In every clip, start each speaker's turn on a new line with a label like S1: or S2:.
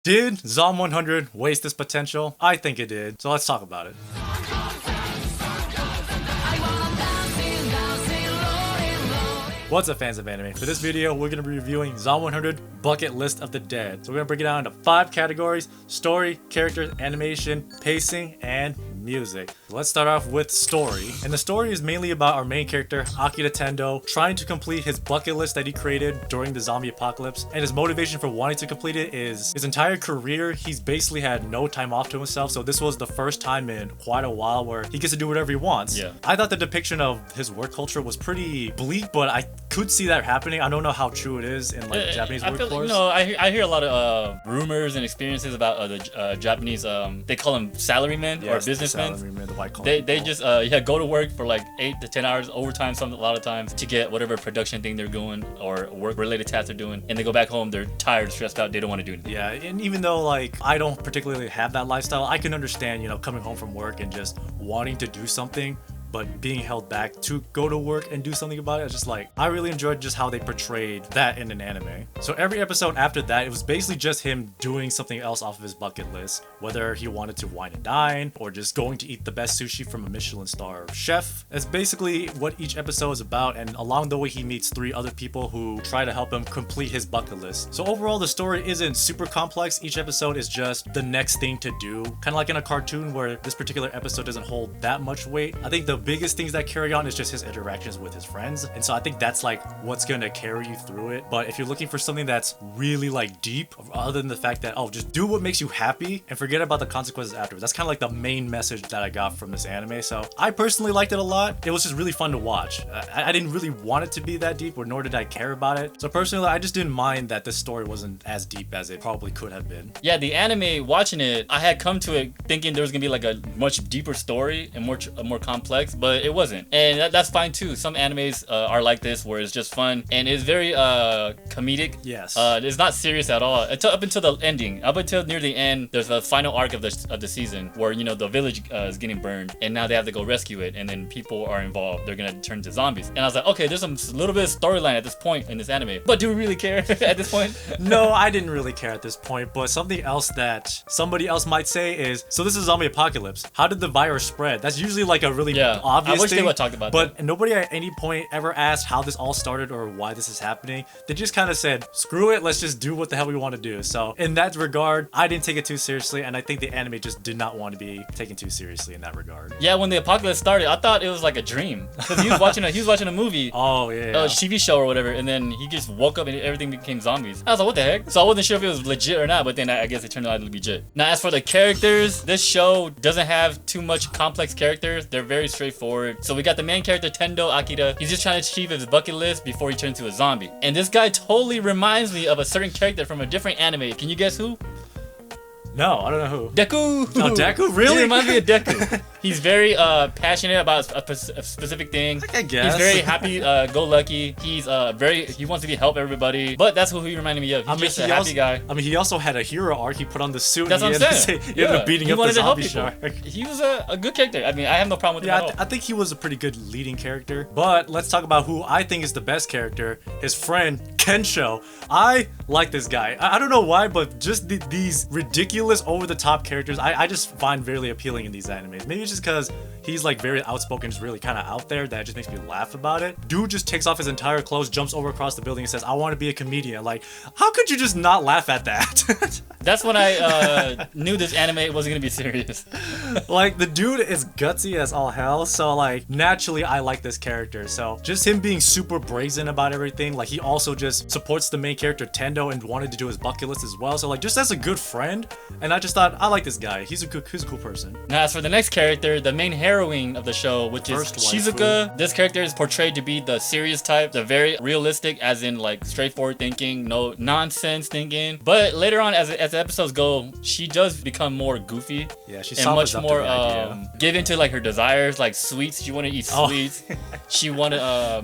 S1: Did Zom 100 waste this potential? I think it did, so let's talk about it. What's up, fans of anime? For this video, we're going to be reviewing Zom 100 Bucket List of the Dead. So we're going to break it down into 5 categories: story, characters, animation, pacing, and music. Let's start off with story. And the story is mainly about our main character, Akira Tendo, trying to complete his bucket list that he created during the zombie apocalypse. And his motivation for wanting to complete it is his entire career, he's basically had no time off to himself. So this was the first time in quite a while where he gets to do whatever he wants.
S2: Yeah.
S1: I thought the depiction of his work culture was pretty bleak, but I could see that happening. I don't know how true it is in like the Japanese workforce.
S2: I hear a lot of rumors and experiences about the Japanese, they call them salarymen or businessmen.
S1: The white collar
S2: They
S1: people.
S2: just go to work for like 8 to 10 hours overtime, a lot of times, to get whatever production thing they're doing or work related tasks they're doing, and they go back home, they're tired, stressed out, they don't want to do anything.
S1: Yeah, and even though like I don't particularly have that lifestyle, I can understand, coming home from work and just wanting to do something, but being held back to go to work and do something about it. It's just like, I really enjoyed just how they portrayed that in an anime. So every episode after that, it was basically just him doing something else off of his bucket list, whether he wanted to wine and dine or just going to eat the best sushi from a Michelin star chef. That's basically what each episode is about, and along the way he meets 3 other people who try to help him complete his bucket list. So overall, the story isn't super complex. Each episode is just the next thing to do, kind of like in a cartoon where this particular episode doesn't hold that much weight. I think the biggest things that carry on is just his interactions with his friends, and so I think that's like what's gonna carry you through it. But if you're looking for something that's really like deep, other than the fact that just do what makes you happy and forget about the consequences afterwards, that's kind of like the main message that I got from this anime. So I personally liked it a lot. It was just really fun to watch. I didn't really want it to be that deep, or nor did I care about it. So personally, I just didn't mind that this story wasn't as deep as it probably could have been.
S2: Yeah, the anime, watching it, I had come to it thinking there was gonna be like a much deeper story and more complex, but it wasn't, and that's fine too. Some animes are like this, where it's just fun and it's very comedic.
S1: Yes.
S2: It's not serious at all up until the ending. Up until near the end, there's a final arc of the season where the village is getting burned, and now they have to go rescue it, and then people are involved. They're gonna turn to zombies, and I was like, okay, there's some little bit of storyline at this point in this anime, but do we really care at this point?
S1: No, I didn't really care at this point. But something else that somebody else might say is, so this is zombie apocalypse. How did the virus spread? That's usually like a really obvious
S2: I wish
S1: thing.
S2: they would talk about
S1: but
S2: that.
S1: nobody at any point ever asked how this all started or why this is happening. They just kind of said, screw it, let's just do what the hell we want to do. So in that regard, I didn't take it too seriously, and I think the anime just did not want to be taken too seriously in that regard.
S2: Yeah, when the apocalypse started, I thought it was like a dream, because he was watching a movie.
S1: Oh yeah.
S2: A TV show or whatever, and then he just woke up and everything became zombies. I was like, what the heck? So I wasn't sure if it was legit or not, but then I guess it turned out to be legit. Now, as for the characters, this show doesn't have too much complex characters. They're very straightforward. So we got the main character, Tendo Akira. He's just trying to achieve his bucket list before he turns into a zombie. And this guy totally reminds me of a certain character from a different anime. Can you guess who?
S1: No, I don't know who.
S2: Deku!
S1: Oh, Deku? Really?
S2: He reminds me of Deku. He's very passionate about a specific thing.
S1: I guess.
S2: He's very happy, go lucky. He wants to help everybody. But that's who he reminded me of. He's just a happy guy.
S1: I mean, he also had a hero arc. He put on the suit.
S2: That's
S1: and
S2: what I'm saying.
S1: He ended up beating up the zombie shark.
S2: He was a good character. I mean, I have no problem with him at all.
S1: I think he was a pretty good leading character. But let's talk about who I think is the best character. His friend, Kensho. I like this guy. I don't know why, but just these ridiculous, over-the-top characters, I just find very appealing in these animes. Maybe it's just because he's like very outspoken, just really kind of out there, that just makes me laugh about it. Dude just takes off his entire clothes, jumps over across the building and says, I want to be a comedian. Like, how could you just not laugh at that?
S2: That's when I knew this anime wasn't gonna be serious.
S1: Like, the dude is gutsy as all hell, so like naturally I like this character. So just him being super brazen about everything, like he also just supports the main character Tendo and wanted to do his bucket list as well. So like, just as a good friend, and I just thought, I like this guy. He's a cool person.
S2: Now, as for the next character, the main heroine of the show, which is Shizuka. This character is portrayed to be the serious type, the very realistic, as in like straightforward thinking, no nonsense thinking. But later on, as the episodes go, she does become more goofy.
S1: Yeah, she's
S2: and much more give into like her desires, like sweets. She wanted to eat sweets. She wanted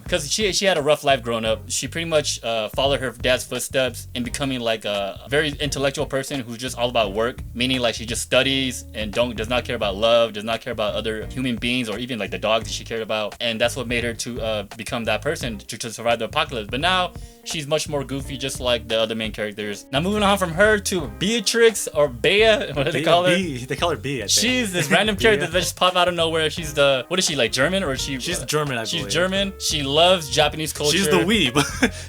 S2: because she had a rough life growing up. She pretty much followed her dad's footsteps in becoming like a very intellectual person who's just all about work, meaning like she just studies and does not care about love, does not care about other human beings or even like the dogs that she cared about. And that's what made her to become that person to survive the apocalypse. But now she's much more goofy, just like the other main characters. Now moving on from her to Beatrix or Bea, what do they call her?
S1: They call her B, I think.
S2: She's this random character that just pop out of nowhere. She's the, what is she, like German or is she?
S1: She's German, I believe.
S2: She's German. She loves Japanese culture.
S1: She's the weeb.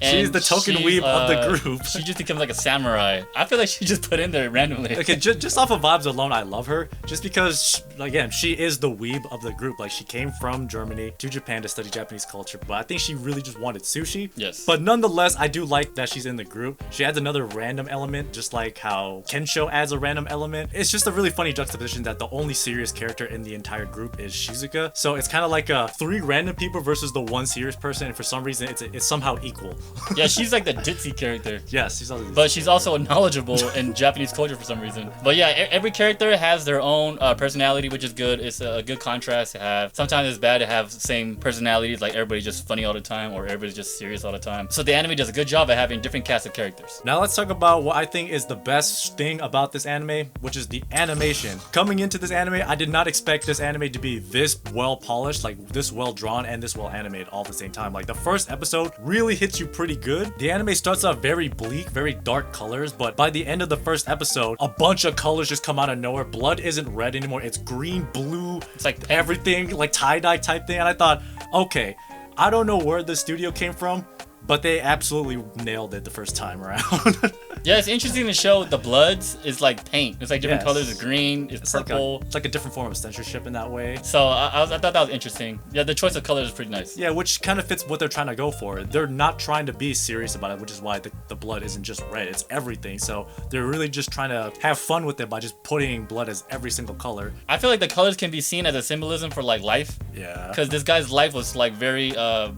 S1: She's the token weeb of the group.
S2: She just becomes like a samurai. I feel like she just put in there randomly.
S1: Okay, just off of vibes alone, I love her. Just because, again, she is the weeb of the group. Like, she came from Germany to Japan to study Japanese culture, but I think she really just wanted sushi.
S2: Yes.
S1: But nonetheless, I do like that she's in the group. She adds another random element, just like how Kensho adds a random element. It's just a really funny juxtaposition that the only serious character in the entire group is Shizuka. So it's kind of like three random people versus the one serious person, and for some reason, it's somehow equal.
S2: Yeah, she's like the ditzy character.
S1: Yes, she's also.
S2: But she's also knowledgeable in Japanese culture for some reason. But yeah, every character has their own personality, which is good. It's a good contrast to have. Sometimes it's bad to have the same personalities, like everybody's just funny all the time or everybody's just serious all the time. So the anime does a good job at having different cast of characters.
S1: Now let's talk about what I think is the best thing about this anime, which is the animation. Coming into this anime, I did not expect this anime to be this well polished, like this well drawn and this well animated all at the same time. Like the first episode really hits you pretty good. The anime starts off very bleak, very dark colors, but by the end of the first episode, a bunch of colors just come out of nowhere. Blood isn't red anymore, it's green, blue,
S2: It's like
S1: everything, like tie-dye type thing. And I thought, okay, I don't know where the studio came from, but they absolutely nailed it the first time around.
S2: Yeah, it's interesting to show the bloods is like paint. It's like different
S1: Yes.
S2: colors of green, it's purple.
S1: It's like a different form of censorship in that way.
S2: So I thought that was interesting. Yeah, the choice of colors is pretty nice.
S1: Yeah, which kind of fits what they're trying to go for. They're not trying to be serious about it, which is why the blood isn't just red, it's everything. So they're really just trying to have fun with it by just putting blood as every single color.
S2: I feel like the colors can be seen as a symbolism for like life.
S1: Yeah.
S2: Because this guy's life was like very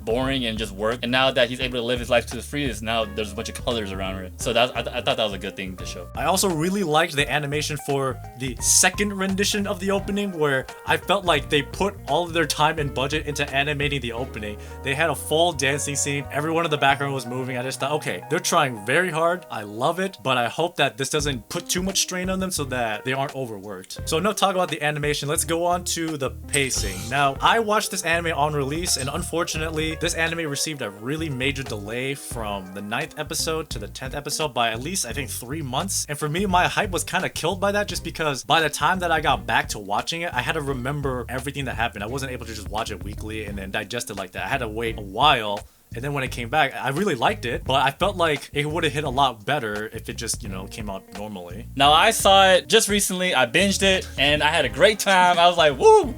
S2: boring and just work. And now that he's able to live his life to the freest, now there's a bunch of colors around it. So I thought that was a good thing to show.
S1: I also really liked the animation for the second rendition of the opening, where I felt like they put all of their time and budget into animating the opening. They had a full dancing scene. Everyone in the background was moving. I just thought, okay, they're trying very hard. I love it, but I hope that this doesn't put too much strain on them so that they aren't overworked. So enough talk about the animation. Let's go on to the pacing. Now, I watched this anime on release, and unfortunately, this anime received a really major delay from the 9th episode to the 10th episode by at least, I think, 3 months. And for me, my hype was kind of killed by that, just because by the time that I got back to watching it, I had to remember everything that happened. I wasn't able to just watch it weekly and then digest it like that. I had to wait a while. And then when it came back, I really liked it, but I felt like it would have hit a lot better if it just, came out normally.
S2: Now I saw it just recently. I binged it and I had a great time. I was like, woo!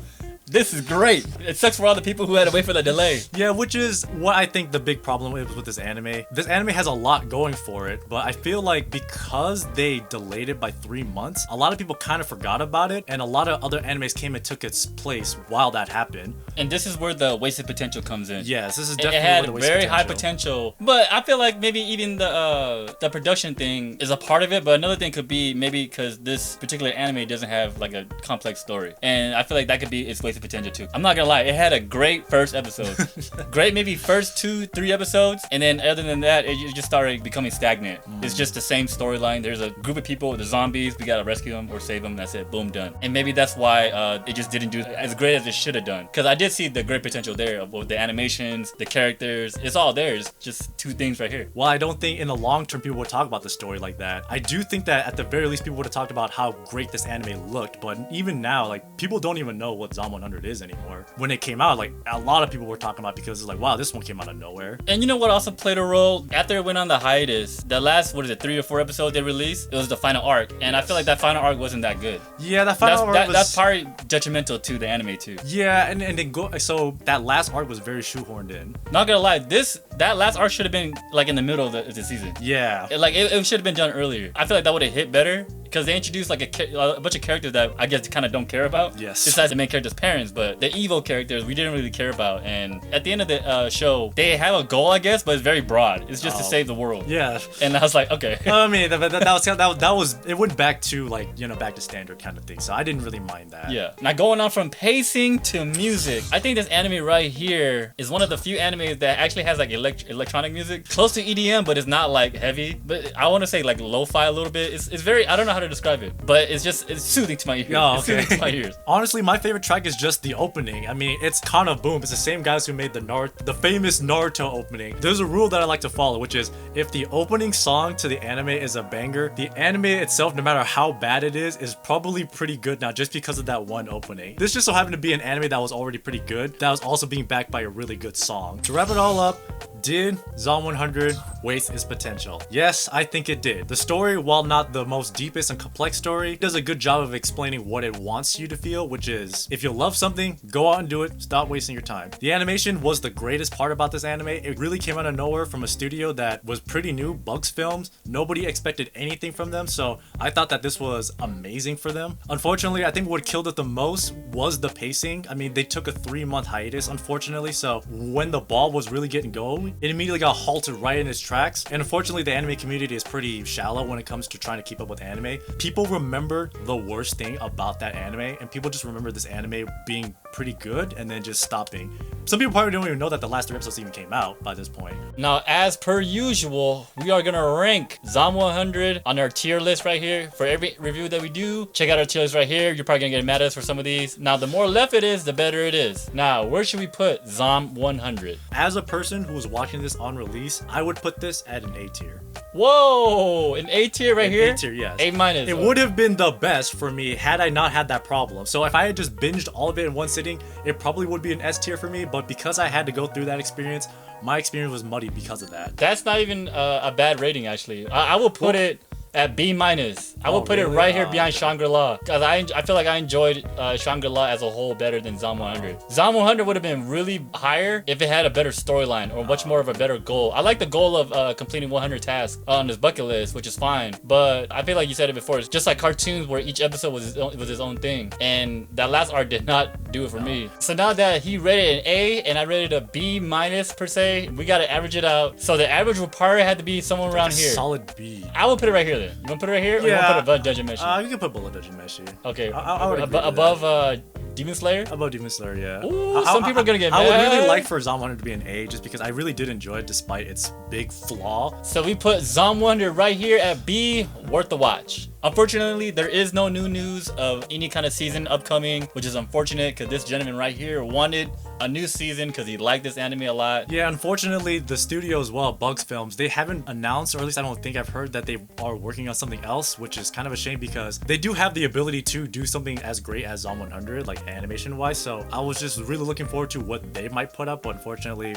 S2: This is great. It sucks for all the people who had to wait for the delay.
S1: Yeah, which is what I think the big problem is with this anime. This anime has a lot going for it, but I feel like because they delayed it by 3 months, a lot of people kind of forgot about it, and a lot of other animes came and took its place while that happened.
S2: And this is where the wasted potential comes in.
S1: Yes, this is
S2: It
S1: definitely
S2: had
S1: where the wasted
S2: very high potential, but I feel like maybe even the production thing is a part of it. But another thing could be maybe because this particular anime doesn't have like a complex story, and I feel like that could be its wasted potential too. I'm not gonna lie, it had a great first episode, great maybe first 2-3 episodes, and then other than that, it just started becoming stagnant. It's just the same storyline. There's a group of people, the zombies, we gotta rescue them or save them. That's it, boom, done. And maybe that's why it just didn't do as great as it should have done. Because I did see the great potential there of both the animations, the characters. It's all there. It's just two things right here.
S1: Well, I don't think in the long term people would talk about the story like that. I do think that at the very least people would have talked about how great this anime looked, but even now, like, people don't even know what Zom 100 is anymore. When it came out, like, a lot of people were talking about it because it's like, wow, this one came out of nowhere.
S2: And you know what also played a role? After it went on the hiatus, the last, 3 or 4 episodes they released, it was the final arc. And I feel like that final arc wasn't that good.
S1: Yeah, that final arc was...
S2: That's probably detrimental to the anime too.
S1: Yeah, and then so that last arc was very shoehorned in.
S2: Not gonna lie, that last arc should have been like in the middle of the season.
S1: Yeah.
S2: It should have been done earlier. I feel like that would have hit better because they introduced like a bunch of characters that I guess kind of don't care about.
S1: Yes.
S2: Besides the main character's parents, but the evil characters we didn't really care about. And at the end of the show, they have a goal, I guess, but it's very broad. It's just to save the world.
S1: Yeah.
S2: And I was like, okay.
S1: I mean, that was it went back to like back to standard kind of thing. So I didn't really mind that.
S2: Yeah. Now going on from pacing to music, I think this anime right here is one of the few animes that actually has like electronic music, close to EDM, but it's not like heavy. But I want to say like lo-fi a little bit. It's very, I don't know how to to describe it, but it's soothing to my ears.
S1: Oh,
S2: It's
S1: okay.
S2: soothing to my ears.
S1: Honestly, my favorite track is just the opening. I mean, it's kind of boom. It's the same guys who made the famous Naruto opening. There's a rule that I like to follow, which is if the opening song to the anime is a banger, the anime itself, no matter how bad it is probably pretty good now just because of that one opening. This just so happened to be an anime that was already pretty good, that was also being backed by a really good song. To wrap it all up, did Zom 100 waste its potential? Yes, I think it did. The story, while not the most deepest and complex story, does a good job of explaining what it wants you to feel, which is if you love something, go out and do it. Stop wasting your time. The animation was the greatest part about this anime. It really came out of nowhere from a studio that was pretty new, Bugs Films. Nobody expected anything from them, so I thought that this was amazing for them. Unfortunately, I think what killed it the most was the pacing. I mean, they took a 3-month hiatus, unfortunately, so when the ball was really getting going, it immediately got halted right in its tracks. And unfortunately, the anime community is pretty shallow when it comes to trying to keep up with anime. People remember the worst thing about that anime, and people just remember this anime being pretty good and then just stopping. Some people probably don't even know that the last 3 episodes even came out by this point.
S2: Now, as per usual, we are gonna rank Zom 100 on our tier list right here. For every review that we do, check out our tier list right here. You're probably gonna get mad at us for some of these. Now, the more left it is, the better it is. Now, where should we put Zom 100?
S1: As a person who was watching this on release, I would put this at an A tier.
S2: Whoa, an A tier right
S1: An
S2: here?
S1: A tier, yes.
S2: A minus.
S1: It would have been the best for me had I not had that problem. So if I had just binged all of it in one sitting, it probably would be an S tier for me. But because I had to go through that experience, my experience was muddy because of that.
S2: That's not even a bad rating, actually. I will put it at B minus. I will put it
S1: really?
S2: right here
S1: Oh,
S2: behind
S1: okay.
S2: Shangri-La. Because I feel like I enjoyed Shangri-La as a whole better than Zom 100. Zom 100 would have been really higher if it had a better storyline or much more of a better goal. I like the goal of completing 100 tasks on his bucket list, which is fine. But I feel like you said it before, it's just like cartoons where each episode was his own thing. And that last arc did not do it for me. So now that he rated an A and I rated a B minus per se, we got to average it out. So the average would probably have to be somewhere around here.
S1: Solid B.
S2: I will put it right here then. You want to put it right here? Or you want to put it above Dungeon Meshi?
S1: You can put below Dungeon Meshi.
S2: Okay.
S1: I would agree with
S2: above Demon Slayer?
S1: Above Demon Slayer, yeah.
S2: Ooh, some people are gonna get
S1: I would really
S2: mad.
S1: like for Zom 100 to be an A just because I really did enjoy it despite its big flaw.
S2: So we put Zom 100 right here at B, worth the watch. Unfortunately, there is no new news of any kind of season upcoming, which is unfortunate because this gentleman right here wanted a new season because he liked this anime a lot.
S1: Yeah, unfortunately, the studio as well, Bugs Films, they haven't announced, or at least I don't think I've heard that they are working on something else, which is kind of a shame because they do have the ability to do something as great as Zom 100, like animation-wise. So I was just really looking forward to what they might put up, but unfortunately,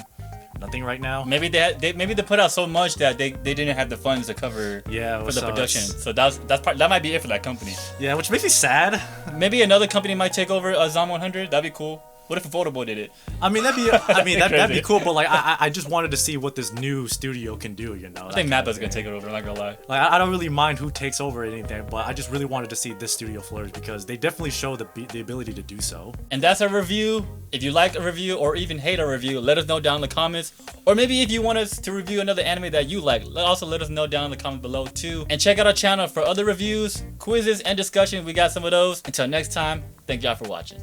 S1: nothing right now.
S2: Maybe they put out so much that they didn't have the funds to cover
S1: Yeah,
S2: for
S1: so
S2: the production.
S1: it's-
S2: So that might be it for that company.
S1: Yeah, which makes me sad.
S2: Maybe another company might take over Zom 100. That'd be cool. What if Ufotable did it?
S1: I mean, that'd be
S2: Crazy.
S1: cool, but like I just wanted to see what this new studio can do, you know.
S2: I think Mappa's gonna take it over. I'm not gonna lie.
S1: Like I don't really mind who takes over anything, but I just really wanted to see this studio flourish because they definitely show the ability to do so.
S2: And that's our review. If you like a review or even hate a review, let us know down in the comments. Or maybe if you want us to review another anime that you like, also let us know down in the comments below too. And check out our channel for other reviews, quizzes, and discussions. We got some of those. Until next time, thank y'all for watching.